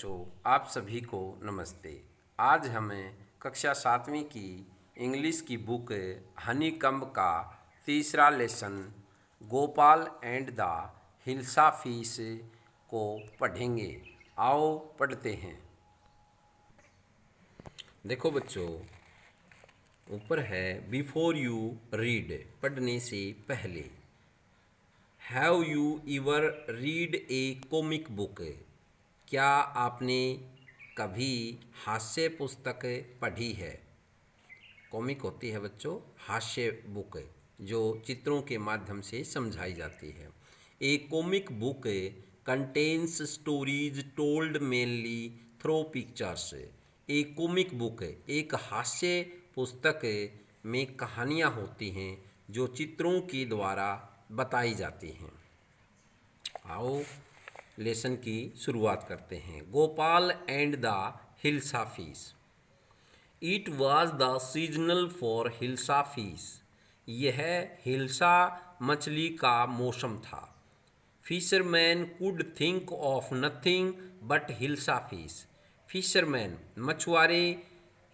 बच्चों, आप सभी को नमस्ते। आज हमें कक्षा 7वीं की इंग्लिश की बुक हनीकम्ब का तीसरा lesson Gopal and the hilsa fish को पढ़ेंगे। आओ पढ़ते हैं। देखो बच्चों, ऊपर है बिफोर यू रीड, पढ़ने से पहले। Have you ever read A comic book, क्या आपने कभी हास्य पुस्तक पढ़ी है। कॉमिक होती है बच्चों हास्य बुक, जो चित्रों के माध्यम से समझाई जाती है। A comic book contains stories told mainly through pictures. A comic book एक हास्य पुस्तक में कहानियाँ होती हैं जो चित्रों के द्वारा बताई जाती हैं। आओ लेसन की शुरुआत करते हैं। Gopal and the hilsa fish. It was the seasonal for hilsa fish, यह हिल्सा मछली का मौसम था। Fisherman could think of nothing but hilsa fish, fisherman मछुआरे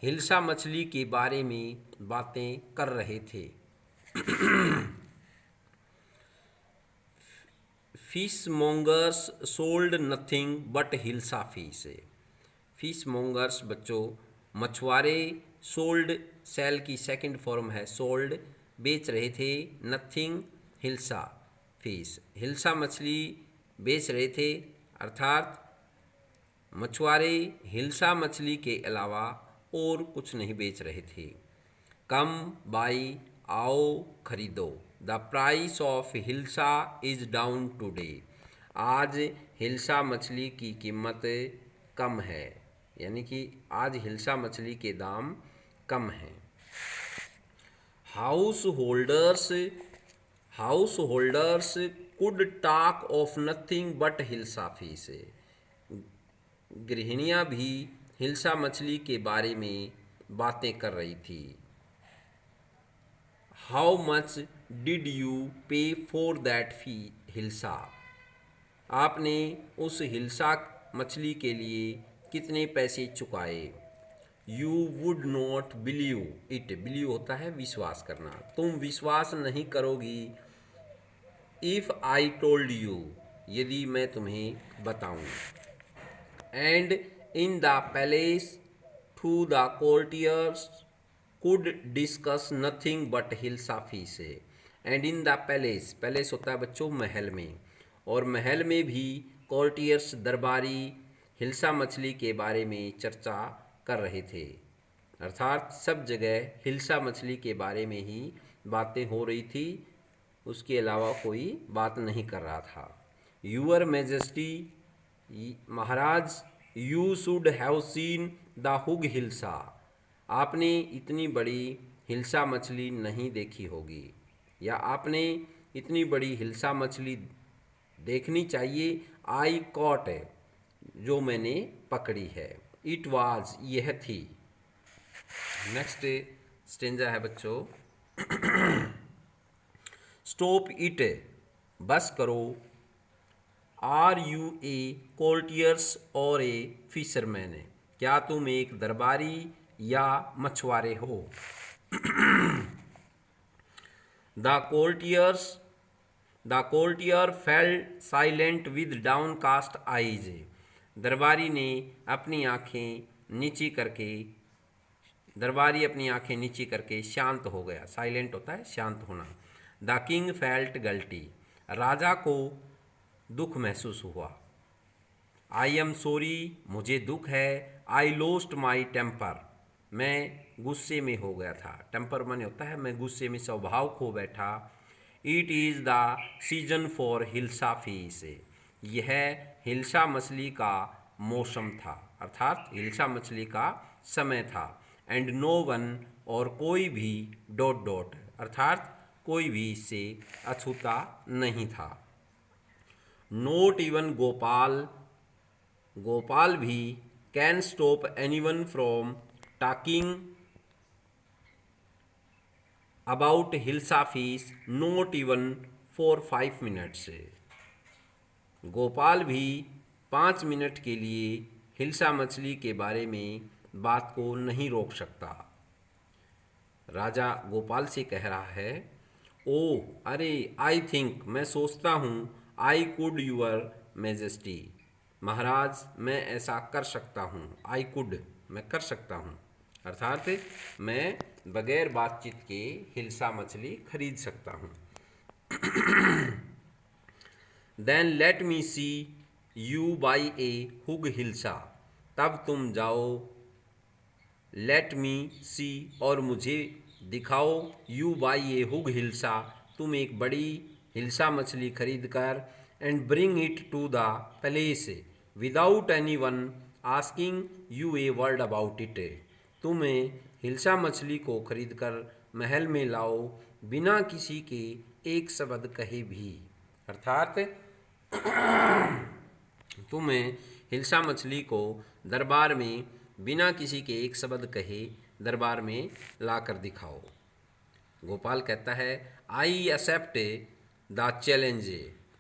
हिल्सा मछली के बारे में बातें कर रहे थे। Fish mongers sold nothing but hilsa fish, fish mongers बच्चों मछुआरे, सोल्ड सेल की सेकंड फॉर्म है सोल्ड, बेच रहे थे, नथिंग हिल्सा फिश, हिल्सा मछली बेच रहे थे, अर्थात मछुआरे हिल्सा मछली के अलावा और कुछ नहीं बेच रहे थे। कम बाई, आओ खरीदो। The price of hilsa is down today, आज हिल्सा मछली की कीमत कम है, यानी कि आज हिल्सा मछली के दाम कम हैं। Householders could talk of nothing but hilsa fish, गृहिणियाँ भी हिल्सा मछली के बारे में बातें कर रही थी। हाउ मच डिड यू पे फॉर दैट हिल्सा, आपने उस हिल्सा मछली के लिए कितने पैसे चुकाए। You would not believe it, believe होता है विश्वास करना, तुम विश्वास नहीं करोगी। इफ़ आई टोल्ड यू, यदि मैं तुम्हें बताऊं। And in the palace to the courtiers could discuss nothing but hilsa fish, and in the palace, palace होता है बच्चों महल में, और महल में भी कोर्टियर्स दरबारी हिल्सा मछली के बारे में चर्चा कर रहे थे, अर्थात सब जगह हिल्सा मछली के बारे में ही बातें हो रही थी, उसके अलावा कोई बात नहीं कर रहा था। यूअर मैजेस्टी, महाराज, you should have seen the huge hilsa, आपने इतनी बड़ी हिल्सा मछली नहीं देखी होगी, या आपने इतनी बड़ी हिल्सा मछली देखनी चाहिए। आई कॉट, जो मैंने पकड़ी है। इट वाज, यह थी। नेक्स्ट स्टेंजा है बच्चों, स्टॉप इट, बस करो। आर यू ए कोर्टियर्स और ए फिशरमैन, क्या तुम एक दरबारी या मछुआरे हो। The courtier felt silent with downcast eyes, दरबारी ने अपनी आंखें नीची करके, दरबारी अपनी आंखें नीची करके शांत हो गया। साइलेंट होता है शांत होना। द किंग फेल्ट गल्टी, राजा को दुख महसूस हुआ। आई एम सॉरी, मुझे दुख है। आई लोस्ट माई टेम्पर, मैं गुस्से में हो गया था। टेम्पर माने होता है मैं गुस्से में स्वभाव खो बैठा। It is the season for hilsa fish, यह हिल्सा मछली का मौसम था, अर्थात हिल्सा मछली का समय था। एंड नो वन, और कोई भी डॉट डॉट, अर्थात कोई भी इससे अछूता नहीं था। नोट इवन गोपाल, गोपाल भी can stop anyone from talking about hilsa fish not even for 5 minutes, Gopal भी 5 मिनट के लिए हिल्सा मछली के बारे में बात को नहीं रोक सकता। राजा गोपाल से कह रहा है, ओह अरे, आई थिंक मैं सोचता हूँ, आई कुड यूर मेजेस्टी, महाराज मैं ऐसा कर सकता हूँ। आई कुड मैं कर सकता हूँ, अर्थात मैं बगैर बातचीत के हिल्सा मछली खरीद सकता हूँ। Then let me see you buy a huge hilsa, तब तुम जाओ, लेट मी सी और मुझे दिखाओ, you buy a huge hilsa, तुम एक बड़ी हिल्सा मछली खरीद कर, and bring it to the palace without any one asking you a word about it, तुम्हें हिल्सा मछली को खरीद कर महल में लाओ बिना किसी के एक शब्द कहे भी, अर्थात तुम्हें हिल्सा मछली को दरबार में बिना किसी के एक शब्द कहे दरबार में लाकर दिखाओ। गोपाल कहता है, आई एक्सेप्ट द चैलेंज,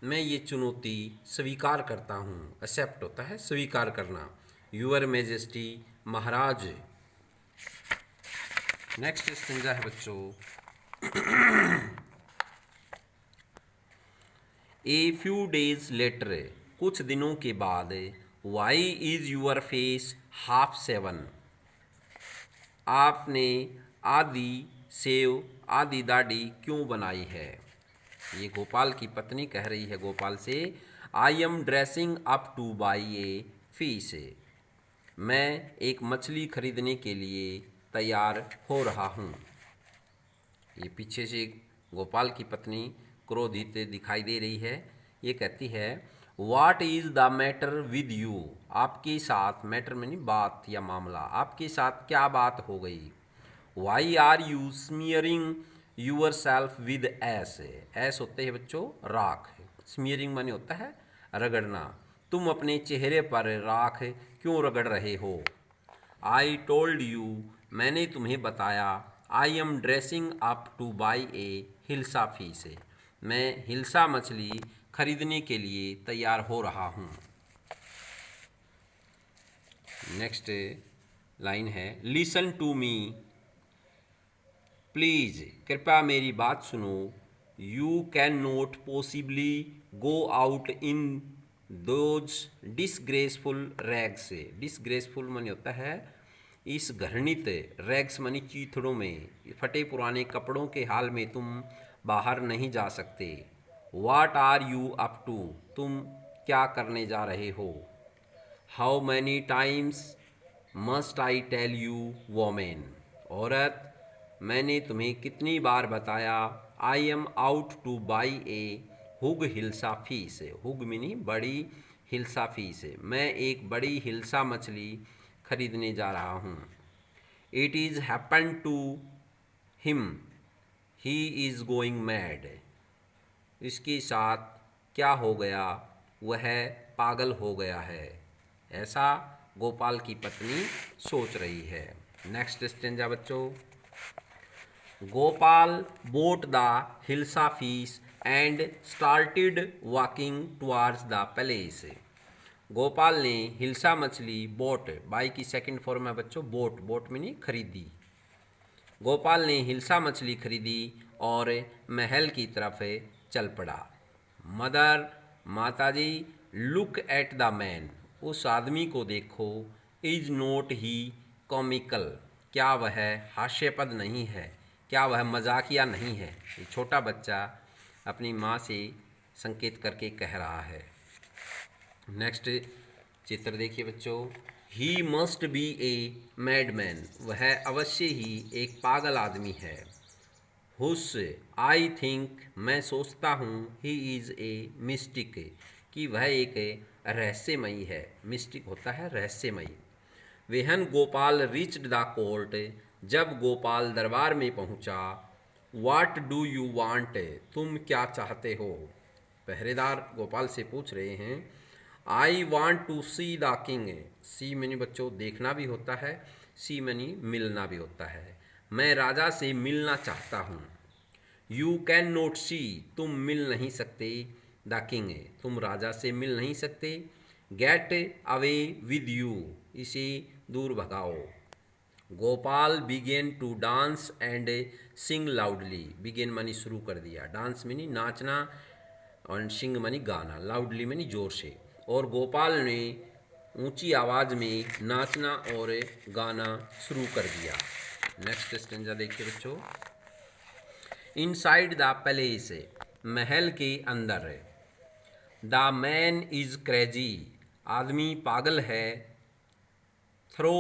मैं ये चुनौती स्वीकार करता हूँ। एक्सेप्ट होता है स्वीकार करना। Your majesty, Maharaj. Next stanza है बच्चों, ए फ्यू डेज लेटर, कुछ दिनों के बाद, why is your face half shaven, आपने आधी सेव आधी दाढ़ी क्यों बनाई है। ये गोपाल की पत्नी कह रही है गोपाल से, I am dressing up to buy a fish, मैं एक मछली खरीदने के लिए तैयार हो रहा हूँ। ये पीछे से गोपाल की पत्नी क्रोधित दिखाई दे रही है। ये कहती है, what is the matter with you, आपके साथ, मैटर में नहीं बात या मामला, आपके साथ क्या बात हो गई। Why are you smearing yourself with ash, ash होते हैं बच्चों राख, स्मीयरिंग माने होता है रगड़ना, तुम अपने चेहरे पर राख क्यों रगड़ रहे हो। आई टोल्ड यू, मैंने तुम्हें बताया, I M dressing up to buy A hilsa fish, मैं हिल्सा मछली खरीदने के लिए तैयार हो रहा हूँ। नेक्स्ट लाइन है, लिसन टू मी प्लीज़, कृपया मेरी बात सुनो, you can not possibly go out in those disgraceful rags, disgraceful माने होता है इस घृणित, रैग्स मानी चीथड़ों में, फटे पुराने कपड़ों के हाल में तुम बाहर नहीं जा सकते। What are you up to, तुम क्या करने जा रहे हो। How many times must I tell you women, औरत मैंने तुम्हें कितनी बार बताया, I am out to buy a huge hilsa fish, huge मिनी बड़ी, हिल्सा फिश, मैं एक बड़ी हिल्सा मछली खरीदने जा रहा हूँ। It is happen to him he is going mad, इसके साथ क्या हो गया, वह पागल हो गया है, ऐसा गोपाल की पत्नी सोच रही है। नेक्स्ट स्टेंजा बच्चों, Gopal boat the hilsa fish and started walking towards the palace, Gopal ने हिल्सा मछली, बोट बाई की सेकंड फॉर्म है बच्चों, बोट, बोट में नहीं खरीदी, गोपाल ने हिल्सा मछली खरीदी और महल की तरफ चल पड़ा। मदर, माताजी, लुक एट द मैन, उस आदमी को देखो, इज नोट ही कॉमिकल, क्या वह हास्यपद नहीं है, क्या वह मजाकिया नहीं है। ये छोटा बच्चा अपनी माँ से संकेत करके कह रहा है। नेक्स्ट चित्र देखिए बच्चों, he must be a madman, वह अवश्य ही एक पागल आदमी है। हुस, आई थिंक, मैं सोचता हूँ, ही इज़ ए मिस्टिक, कि वह एक रहस्यमयी है, मिस्टिक होता है रहस्यमयी। When Gopal reached the court, जब गोपाल दरबार में पहुँचा, वाट डू यू वांट, तुम क्या चाहते हो। पहरेदार गोपाल से पूछ रहे हैं, I want to see the king, सी मनी बच्चों देखना भी होता है, सी मनी मिलना भी होता है, मैं राजा से मिलना चाहता हूँ। यू कैन नोट सी, तुम मिल नहीं सकते, द किंग, तुम राजा से मिल नहीं सकते। गेट अवे विद यू, इसे दूर भगाओ। Gopal began to dance and sing loudly, began मानी शुरू कर दिया, डांस मानी नाचना और सिंग मानी गाना, लाउडली मानी जोर से। और गोपाल ने ऊंची आवाज़ में नाचना और गाना शुरू कर दिया। नेक्स्ट स्टेंजा देखिए बच्चों। इनसाइड द पैलेस, महल के अंदर। द मैन इज क्रेजी, आदमी पागल है। Throw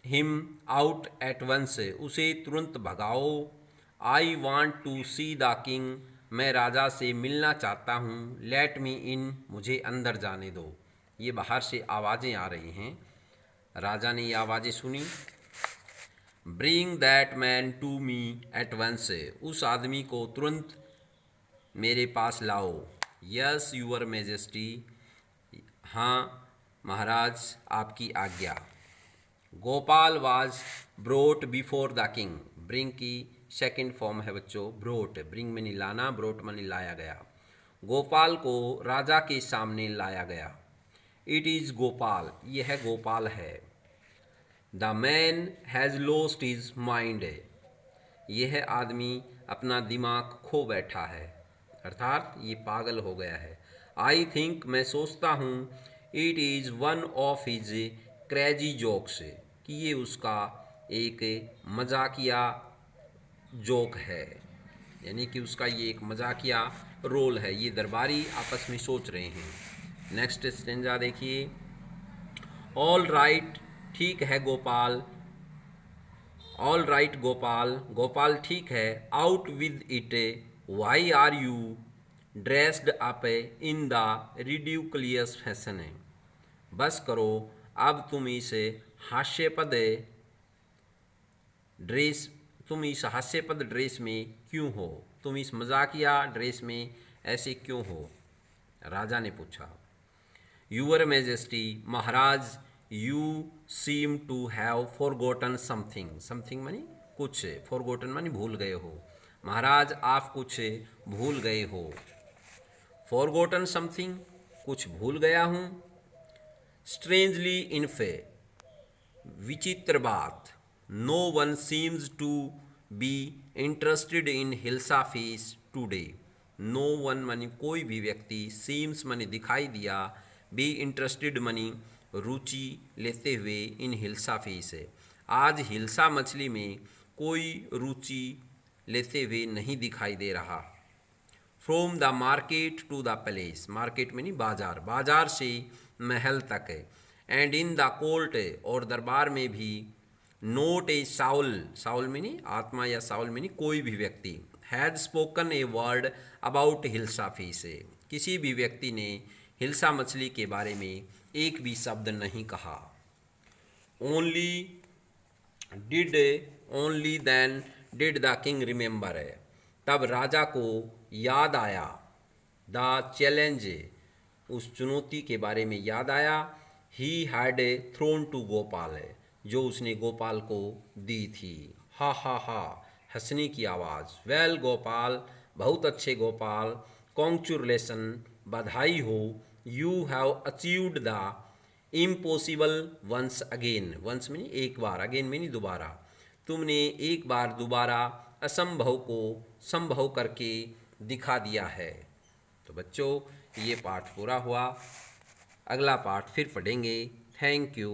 him out at once, उसे तुरंत भगाओ। I want to see the king, मैं राजा से मिलना चाहता हूँ। लेट मी इन, मुझे अंदर जाने दो। ये बाहर से आवाज़ें आ रही हैं। राजा ने ये आवाज़ें सुनी। Bring that man to me at once, उस आदमी को तुरंत मेरे पास लाओ। यस यूअर मेजेस्टी, हाँ महाराज आपकी आज्ञा। Gopal was brought before the king, bring की सेकंड फॉर्म है बच्चों ब्रोट, ब्रिंग में लाना, ब्रोट में लाया गया। गोपाल को राजा के सामने लाया गया। इट इज़ गोपाल, यह है गोपाल है। The man has lost his mind, यह आदमी अपना दिमाग खो बैठा है, अर्थात ये पागल हो गया है। आई थिंक, मैं सोचता हूँ। It is one of his crazy jokes, कि ये उसका एक मजाकिया जोक है, यानी कि उसका ये एक मजाकिया रोल है। ये दरबारी आपस में सोच रहे हैं। नेक्स्ट स्टेंजा देखिए। ऑल राइट, ठीक है गोपाल। ऑल राइट गोपाल, गोपाल ठीक है। Out with it, why are you dressed up in the ridiculous fashion, बस करो, अब तुम इस हास्यपद ड्रेस, तुम इस हास्यपद ड्रेस में क्यों हो, तुम इस मजाकिया ड्रेस में ऐसे क्यों हो, राजा ने पूछा। यूअर मेजेस्टी, महाराज, you seem to have forgotten something, something मानी कुछ, फॉरगॉटन मानी भूल गए हो। महाराज आप कुछ भूल गए हो। फॉरगॉटन समथिंग, कुछ भूल गया हूँ। स्ट्रेंजली इनफे, विचित्र बात। No one seems to be interested in hilsa fish today, no one मानी कोई भी व्यक्ति, सीम्स मानी दिखाई दिया, बी इंटरेस्टेड मानी रुचि लेते हुए, इन हिल्सा फीस, आज हिल्सा मछली में कोई रुचि लेते हुए नहीं दिखाई दे रहा। From the market to the palace, market में नहीं बाजार, बाजार से महल तक। एंड इन द कोर्ट, और दरबार में भी। नोट ए साउल, साउल में नहीं आत्मा, या साउल में नहीं कोई भी व्यक्ति। Has spoken A word about hilsa fish, किसी भी व्यक्ति ने हिल्सा मछली के बारे में एक भी शब्द नहीं कहा। Only then did the king remember, तब राजा को याद आया। द चैलेंज, उस चुनौती के बारे में याद आया। He had thrown to Gopal, जो उसने गोपाल को दी थी। हा हा हा, हंसने की आवाज़। वेल गोपाल, बहुत अच्छे गोपाल। कॉन्ग्रेचुलेशन, बधाई हो। You have achieved the impossible once again, once में एक बार, अगेन में दोबारा। तुमने एक बार दोबारा असंभव को संभव करके दिखा दिया है। तो बच्चों ये पाठ पूरा हुआ, अगला पाठ फिर पढ़ेंगे। Thank you.